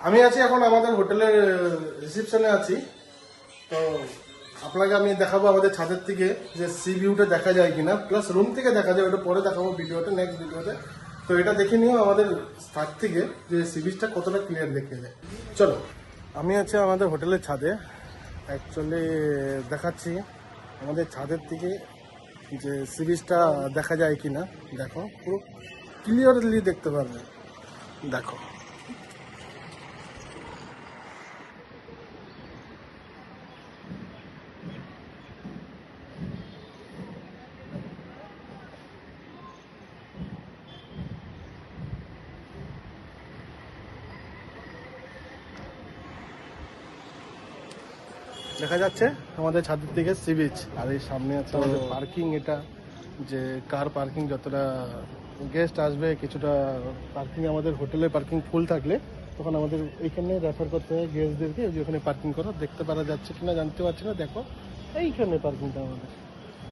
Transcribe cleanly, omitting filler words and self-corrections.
আমি আছি এখন আমাদের হোটেলের রিসেপশনে আছি। তো আপনাকে আমি দেখাবো আমাদের ছাদের থেকে যে সি ভিউটা দেখা যায় কিনা, প্লাস রুম থেকে দেখা যায়, ওটা পরে দেখাবো ভিডিওতে, নেক্সট ভিডিওতে। তো এটা দেখে নিও আমাদের ছাদ থেকে যে সি বিচটা কতটা ক্লিয়ার দেখে যায়। চলো, আমি আছি আমাদের হোটেলের ছাদে। অ্যাকচুয়ালি দেখাচ্ছি আমাদের ছাদের থেকে যে সি বিচটা দেখা যায় কিনা। দেখো, পুরো ক্লিয়ারলি দেখতে পারবে। দেখো, দেখা যাচ্ছে আমাদের ছাদের থেকে সি বিচ, আর এই সামনে আছে আমাদের পার্কিং। এটা যে কার পার্কিং, যতটা গেস্ট আসবে কিছুটা পার্কিং, আমাদের হোটেলে পার্কিং ফুল থাকলে তখন আমাদের এইখানে রেফার করতে হয় গেস্টদেরকে যে ওখানে পার্কিং করো। দেখতে পারা যাচ্ছে কিনা জানতে পারছি না, দেখো এইখানে পার্কিংটা আমাদের।